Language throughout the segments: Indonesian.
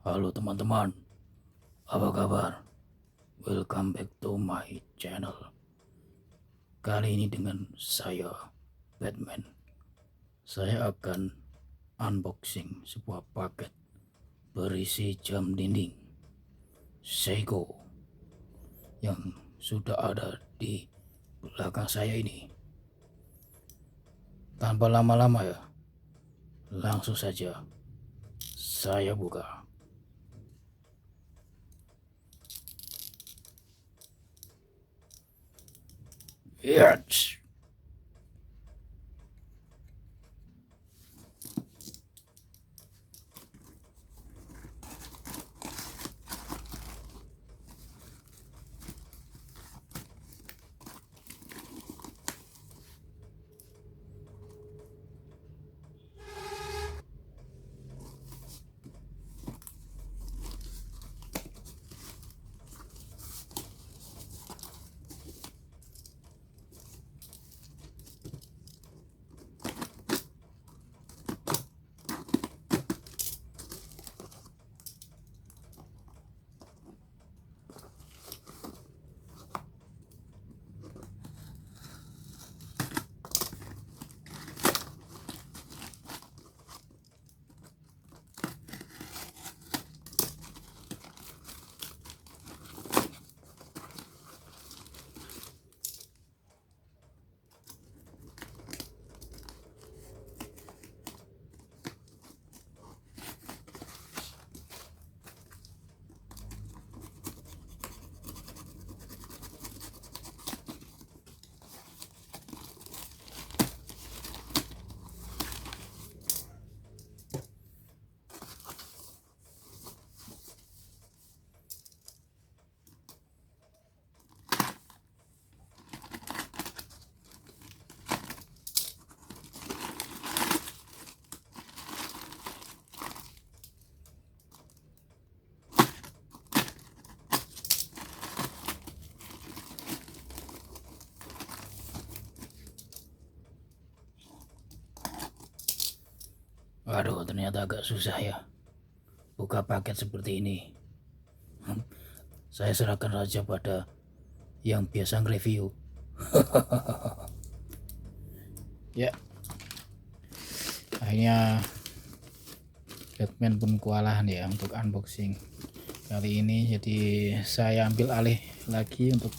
Halo teman-teman, apa kabar? Welcome back to my channel. Kali ini dengan saya, Batman. Saya akan unboxing sebuah paket berisi jam dinding Seiko yang sudah ada di belakang saya ini. Tanpa lama-lama ya, langsung saja saya buka. Yes. Waduh, ternyata agak susah ya buka paket seperti ini. Saya serahkan saja pada yang biasa nge-review. Ya, akhirnya Batman pun kewalahan ya untuk unboxing kali ini. Jadi saya ambil alih lagi untuk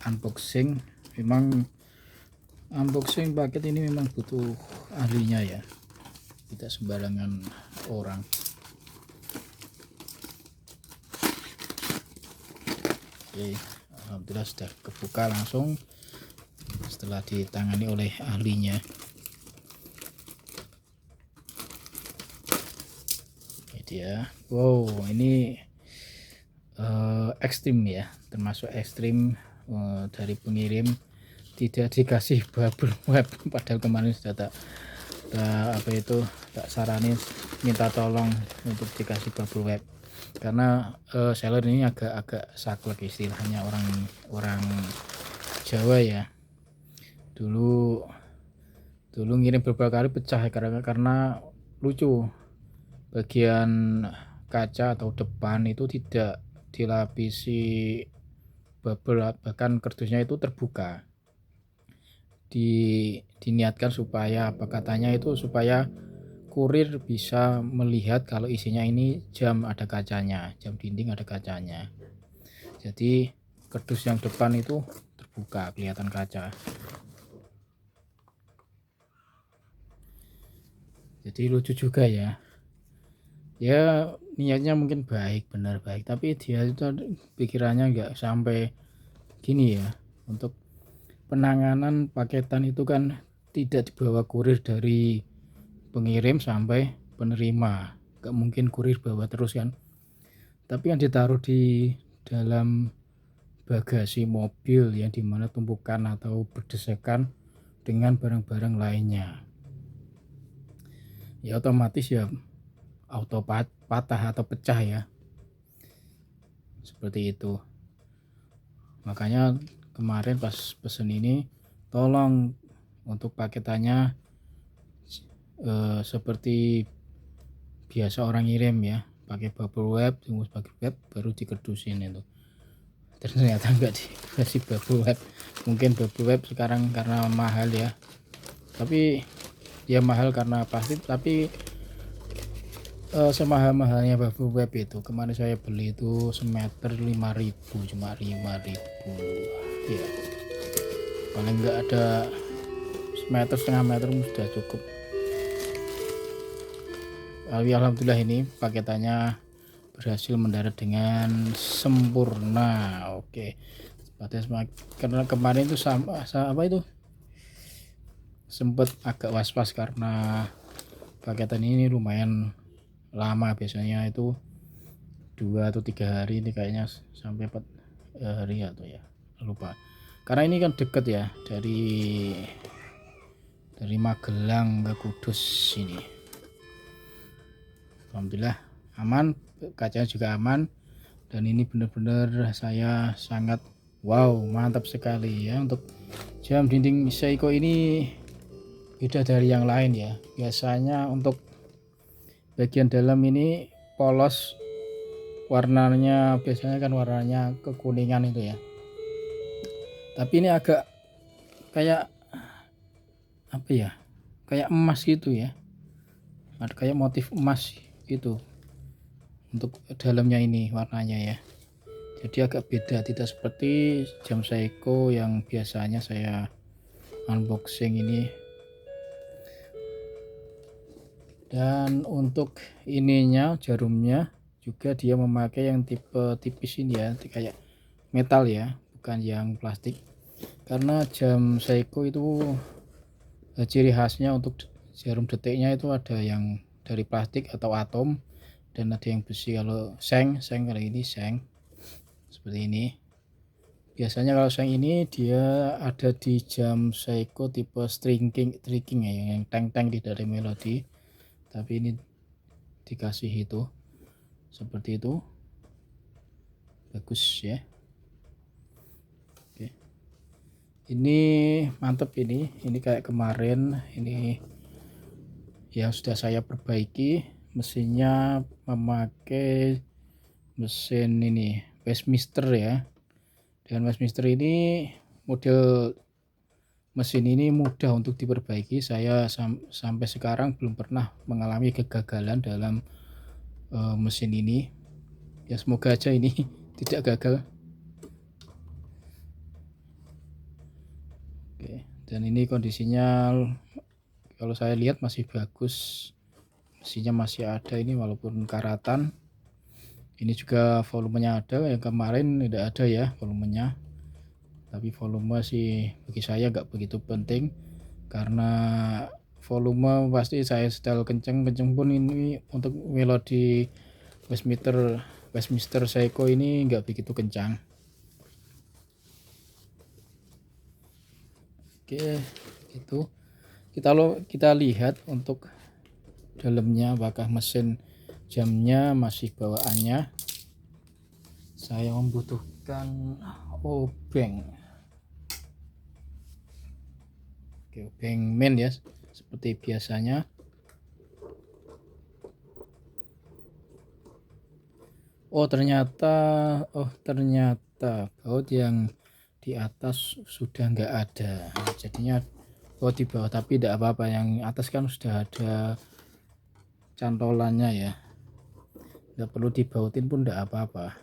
unboxing. Memang unboxing paket ini memang butuh ahlinya ya, tidak sembarangan orang. Oke, alhamdulillah sudah kebuka langsung setelah ditangani oleh ahlinya. Ini dia. Wow, ini ekstrim ya, termasuk ekstrim. Dari pengirim tidak dikasih bubble wrap, padahal kemarin sudah tak saranin, minta tolong untuk dikasih bubble wrap karena seller ini agak saklek istilahnya orang Jawa ya. Dulu ngirim beberapa kali pecah karena lucu, bagian kaca atau depan itu tidak dilapisi bubble, bahkan kardusnya itu terbuka. Diniatkan supaya katanya itu supaya kurir bisa melihat kalau isinya ini jam ada kacanya, jam dinding ada kacanya. Jadi kardus yang depan itu terbuka, kelihatan kaca. Jadi lucu juga ya. Ya niatnya mungkin benar baik, tapi dia itu pikirannya nggak sampai gini ya. Untuk penanganan paketan itu kan tidak dibawa kurir dari pengirim sampai penerima, nggak mungkin kurir bawa terus kan, tapi yang ditaruh di dalam bagasi mobil yang dimana tumpukan atau berdesakan dengan barang-barang lainnya, ya otomatis ya auto patah atau pecah ya, seperti itu. Makanya kemarin pas pesen ini tolong untuk paketannya seperti biasa orang ngirim ya, pakai bubble wrap, tunggu bubble wrap baru dikedusin itu. Ternyata enggak dikasih bubble wrap. Mungkin bubble wrap sekarang karena mahal ya, tapi dia mahal karena plastik, tapi semahal-mahalnya bubble wrap itu kemarin saya beli itu semeter 5.000, cuma 5.000 ya, paling enggak ada semeter, setengah meter sudah cukup. Alhamdulillah ini paketannya berhasil mendarat dengan sempurna. Oke, karena kemarin itu apa itu sempat agak was-was karena paketan ini lumayan lama, biasanya itu 2 atau 3 hari, ini kayaknya sampai 4 hari atau ya lupa, karena ini kan deket ya dari Magelang ke Kudus ini. Alhamdulillah aman, kacanya juga aman, dan ini benar-benar saya sangat wow, mantap sekali ya. Untuk jam dinding Seiko ini beda dari yang lain ya, biasanya untuk bagian dalam ini polos, warnanya biasanya kan warnanya kekuningan itu ya, tapi ini agak kayak apa ya, kayak emas gitu ya, ada kayak motif emas gitu untuk dalamnya ini warnanya ya, jadi agak beda, tidak seperti jam Seiko yang biasanya saya unboxing ini. Dan untuk ininya, jarumnya juga dia memakai yang tipe tipis ini ya, kayak metal ya, bukan yang plastik, karena jam Seiko itu ciri khasnya untuk jarum detiknya itu ada yang dari plastik atau atom, dan ada yang besi. Kalau seng kali ini seng seperti ini. Biasanya kalau seng ini dia ada di jam Seiko tipe striking ya, yang teng-teng tidak ada melodi, tapi ini dikasih itu seperti itu, bagus ya. Oke, ini mantap, ini kayak kemarin ini yang sudah saya perbaiki, mesinnya memakai mesin ini Westminster ya, dan Westminster ini model mesin ini mudah untuk diperbaiki. Saya sampai sekarang belum pernah mengalami kegagalan dalam mesin ini ya, semoga aja ini tidak gagal. Oke, dan ini kondisinya kalau saya lihat masih bagus, mesinnya masih ada ini walaupun karatan. Ini juga volumenya ada, yang kemarin tidak ada ya volumenya, tapi volume sih bagi saya nggak begitu penting, karena volume pasti saya setel kenceng pun ini untuk melodi Westminster Seiko ini nggak begitu kencang. Oke, itu kita lihat untuk dalamnya, apakah mesin jamnya masih bawaannya. Saya membutuhkan obeng. Oke, obeng main ya, seperti biasanya. Oh ternyata baut yang di atas sudah nggak ada, jadinya baut di bawah, tapi tidak apa-apa, yang atas kan sudah ada cantolannya ya, nggak perlu dibautin pun tidak apa-apa.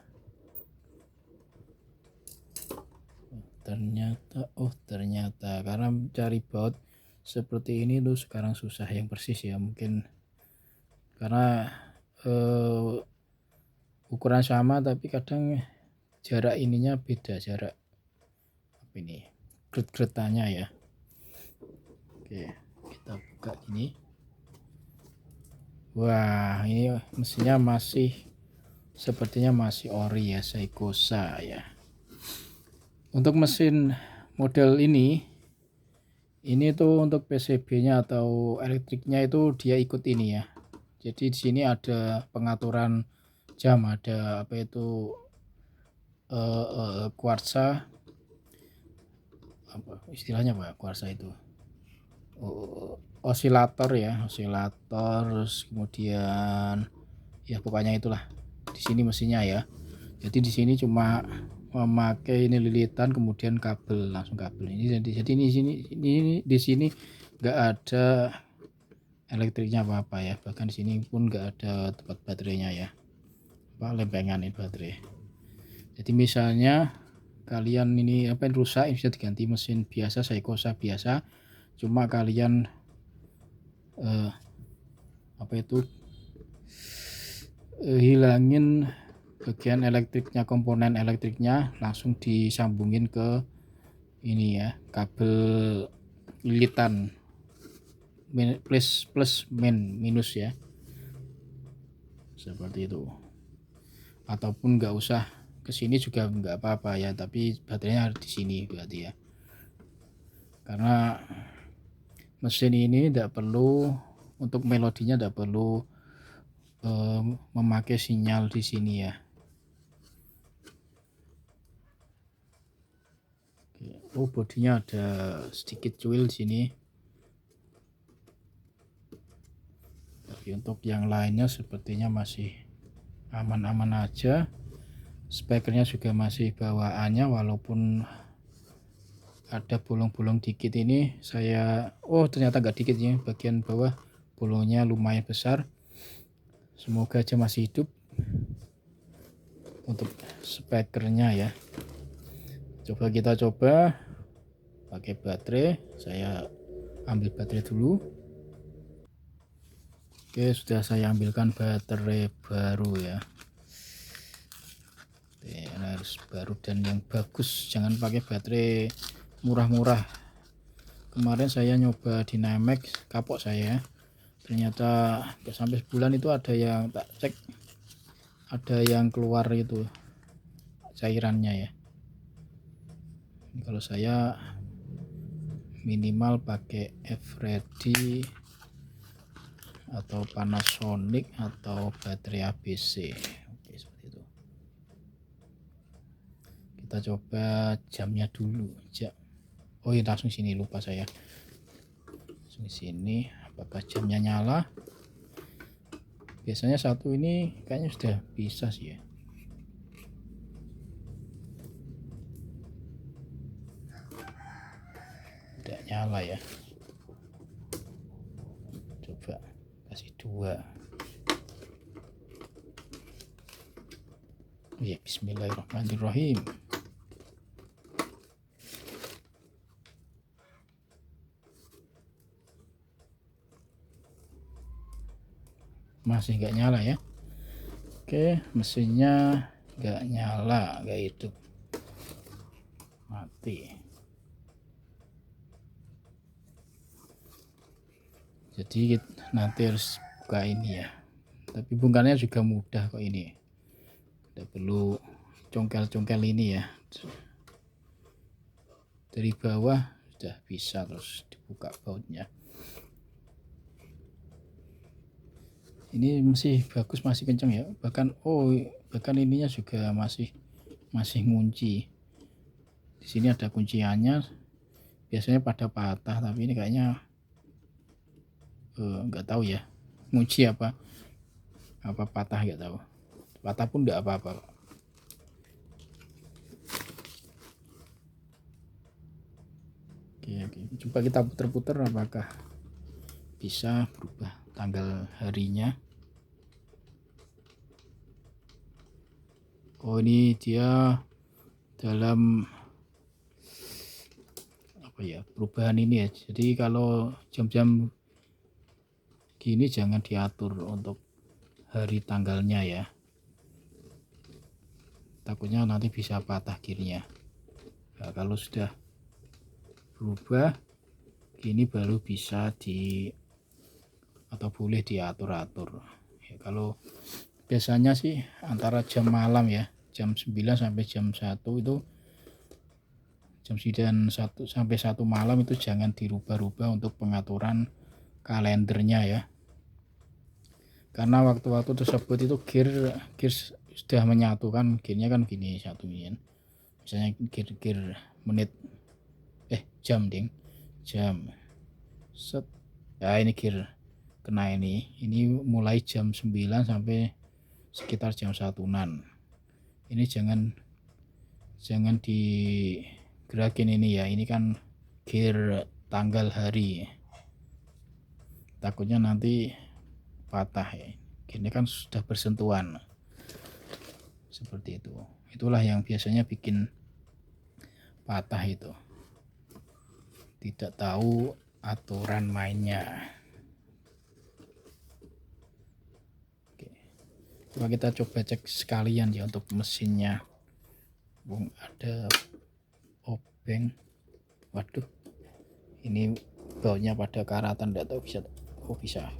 Ternyata karena cari baut seperti ini tuh sekarang susah yang persis ya, mungkin karena ukuran sama tapi kadang jarak ininya beda, jarak apa ini, gret-gretannya ya. Oke, kita buka ini. Wah, ini mesinnya sepertinya masih ori ya, Seiko ya. Untuk mesin model ini tuh untuk PCB-nya atau elektriknya itu dia ikut ini ya. Jadi di sini ada pengaturan jam, ada apa itu kuarsa, apa istilahnya Pak, kuarsa itu osilator ya, terus kemudian ya pokoknya itulah di sini mesinnya ya. Jadi di sini cuma memakai ini lilitan, kemudian kabel, langsung kabel ini. Jadi ini di sini nggak ada elektriknya apa-apa ya, bahkan di sini pun nggak ada tempat baterainya ya, lempengan ini baterai. Jadi misalnya kalian ini apa yang rusak, bisa diganti mesin biasa, Saikosa biasa, cuma kalian hilangin bagian elektriknya, komponen elektriknya, langsung disambungin ke ini ya, kabel lilitan plus minus ya, seperti itu. Ataupun nggak usah ke sini juga nggak apa-apa ya, tapi baterainya harus di sini berarti ya, karena mesin ini tidak perlu, untuk melodinya tidak perlu memakai sinyal di sini ya. Bodinya ada sedikit cuil di sini. Tapi untuk yang lainnya sepertinya masih aman-aman aja. Spekernya juga masih bawaannya, walaupun ada bolong-bolong dikit ini. Ternyata nggak dikit ya, bagian bawah bolongnya lumayan besar. Semoga aja masih hidup untuk spekernya ya. Kita coba pakai baterai. Saya ambil baterai dulu. Oke, sudah saya ambilkan baterai baru ya. Harus baru dan yang bagus, jangan pakai baterai murah-murah. Kemarin saya nyoba Dynamex, kapok saya, ternyata nggak sampai sebulan itu ada yang tak cek, ada yang keluar itu cairannya ya. Kalau saya minimal pakai Eveready atau Panasonic atau baterai ABC. Oke, seperti itu. Kita coba jamnya dulu. Oh iya, langsung sini, lupa saya. Langsung sini, apakah jamnya nyala? Biasanya satu ini kayaknya sudah bisa sih ya. Tidak nyala ya. Coba kasih dua. Ya, bismillahirrahmanirrahim. Masih nggak nyala ya. Oke, mesinnya nggak nyala, nggak hidup, mati. Jadi nanti harus buka ini ya, tapi bongkarnya juga mudah kok ini, tidak perlu congkel-congkel ini ya, dari bawah sudah bisa, terus dibuka bautnya. Ini masih bagus, masih kencang ya, bahkan ininya juga masih ngunci. Di sini ada kunciannya, biasanya pada patah, tapi ini kayaknya nggak tahu ya, ngunci apa patah, nggak tahu. Patah pun nggak apa-apa. Oke, coba kita putar-putar apakah bisa berubah tanggal harinya. Ini dia dalam perubahan ini ya. Jadi kalau jam-jam gini jangan diatur untuk hari tanggalnya ya, takutnya nanti bisa patah gearnya. Nah, kalau sudah berubah ini baru bisa boleh diatur-atur ya. Kalau biasanya sih antara jam malam ya, jam 9 sampai jam 1 itu, jam 9 sampai 1 malam itu jangan dirubah-rubah untuk pengaturan kalendernya ya, karena waktu-waktu tersebut itu gear sudah menyatukan, gearnya kan gini satu ini, misalnya gear menit jam set ya, ini gear kena. Ini mulai jam 9 sampai sekitar jam 1-an. Ini jangan digerakin ini ya, ini kan gear tanggal hari, takutnya nanti patah ya. Ini kan sudah bersentuhan seperti itu. Itulah yang biasanya bikin patah itu, tidak tahu aturan mainnya. Oke, coba kita coba cek sekalian ya untuk mesinnya. Bung, ada obeng. Waduh, ini baunya pada karatan, tidak tahu bisa. Oh bisa.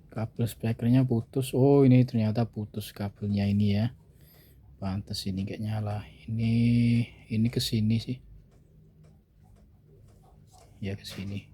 Kabel speakernya putus. Oh, ini ternyata putus kabelnya ini ya. Pantes ini nggak nyala. Ini ke sini sih. Ya ke sini.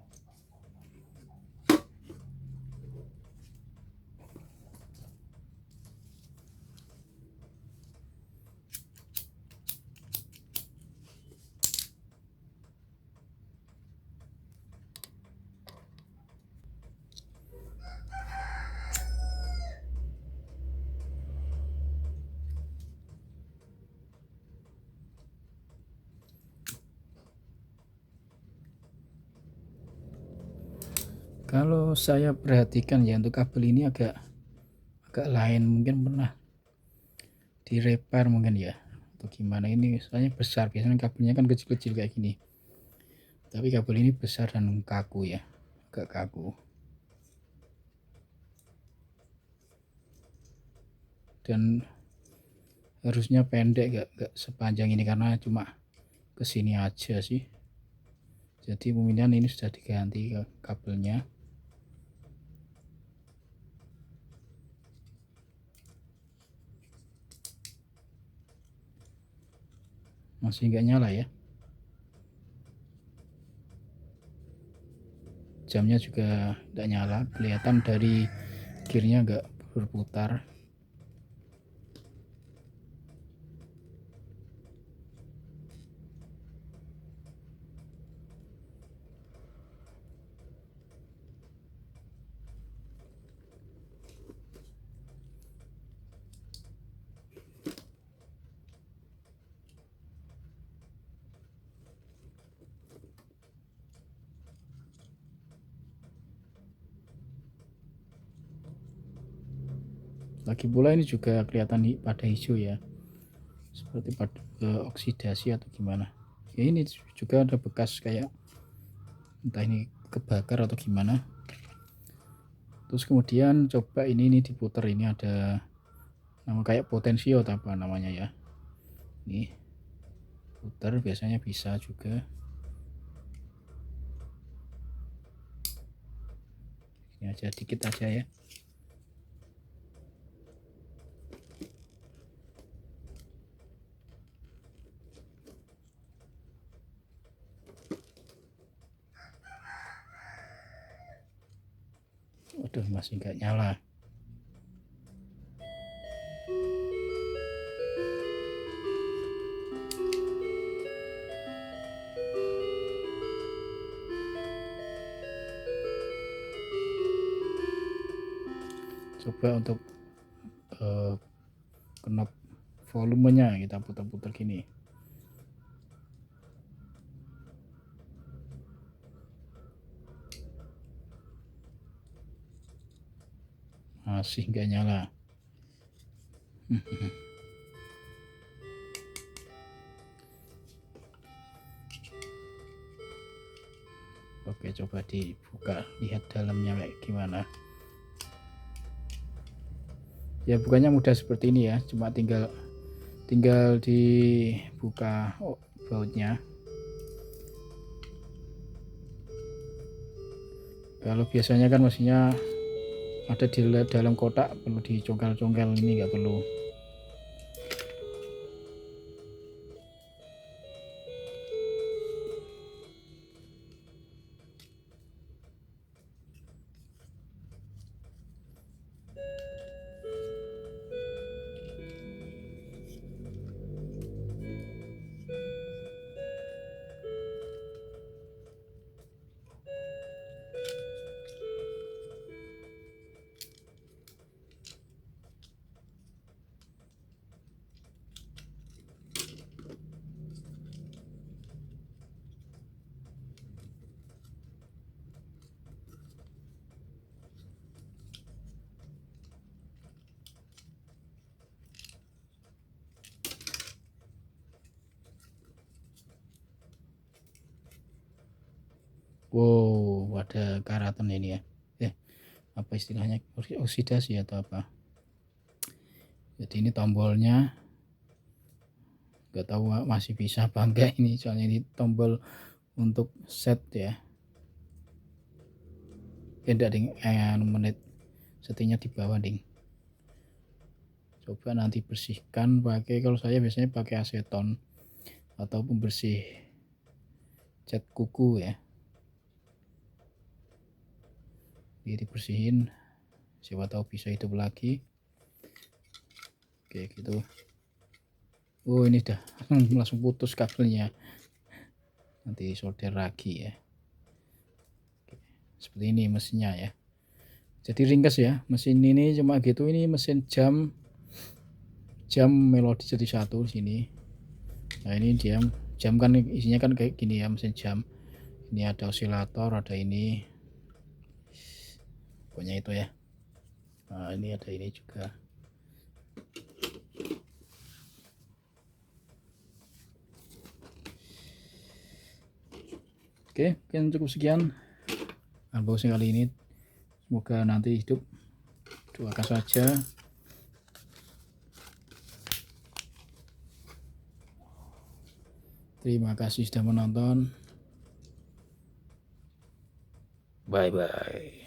Kalau saya perhatikan ya, untuk kabel ini agak lain, mungkin pernah direpair mungkin ya, atau gimana. Ini soalnya besar, biasanya kabelnya kan kecil-kecil kayak gini, tapi kabel ini besar dan kaku ya, agak kaku. Dan harusnya pendek, gak sepanjang ini, karena cuma kesini aja sih. Jadi mungkin ini sudah diganti kabelnya. Masih nggak nyala ya. Jamnya juga nggak nyala, kelihatan dari gearnya nggak berputar. Lagi pula ini juga kelihatan pada hijau ya, seperti pada oksidasi atau gimana ya. Ini juga ada bekas kayak entah ini kebakar atau gimana. Terus kemudian coba ini diputar, ini ada nama kayak potensio atau apa namanya ya. Ini putar, biasanya bisa juga. Ini aja dikit aja ya. Waduh, masih nggak nyala. Coba untuk knop volumenya kita putar-putar gini. masih nggak nyala. Oke, coba dibuka, lihat dalamnya kayak gimana. Ya bukannya mudah seperti ini ya, cuma tinggal dibuka bautnya. Kalau biasanya kan mesinnya ada di dalam kotak, perlu dicongkel-congkel, ini nggak perlu. Wow, ada karatan ini ya. Apa istilahnya, oksidasi atau apa. Jadi ini tombolnya, nggak tahu masih bisa apa enggak ini, soalnya ini tombol untuk set ya. Enggak ding, menit settingnya di bawah ding. Coba nanti bersihkan pakai, kalau saya biasanya pakai aseton atau pembersih cat kuku ya. Jadi dibersihin, siapa tahu bisa hidup lagi. Oke gitu. Oh ini dah langsung putus kabelnya, nanti solder lagi ya. Oke, seperti ini mesinnya ya. Jadi ringkas ya, mesin ini cuma gitu. Ini mesin jam Melody jadi satu sini. Nah ini jam kan isinya kan kayak gini ya, mesin jam. Ini ada osilator, ada ini, pokoknya itu ya. Nah ini ada ini juga. Oke, mungkin cukup sekian unboxing kali ini. Semoga nanti hidup, doakan saja. Terima kasih sudah menonton. Bye bye.